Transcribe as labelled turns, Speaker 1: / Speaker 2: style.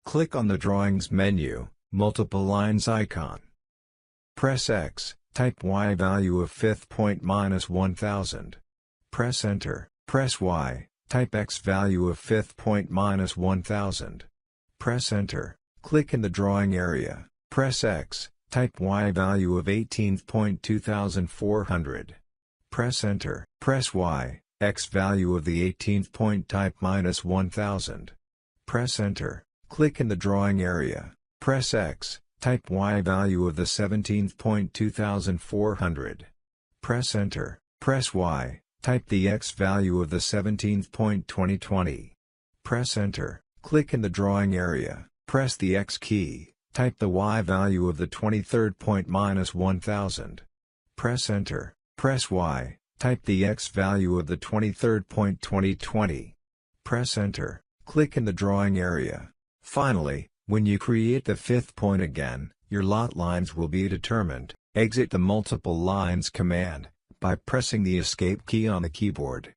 Speaker 1: Click on the Drawings menu, Multiple Lines icon. Press X, type Y value of fifth point -1000. Press Enter, press Y, type X value of fifth point -1000. Press Enter, click in the drawing area, press X, type Y value of 18.2400. Press Enter, press Y, X value of the 18th point type -1000. Press Enter, click in the drawing area, press X, type Y value of the 17th point 2400. Press Enter, press Y, type the X value of the 17th point 2020. Press Enter, click in the drawing area, press the X key, type the Y value of the 23rd point -1000. Press Enter, press Y, type the X value of the 23rd point 2020. Press Enter, click in the drawing area. Finally, when you create the fifth point again, your lot lines will be determined. Exit the Multiple Lines command by pressing the Escape key on the keyboard.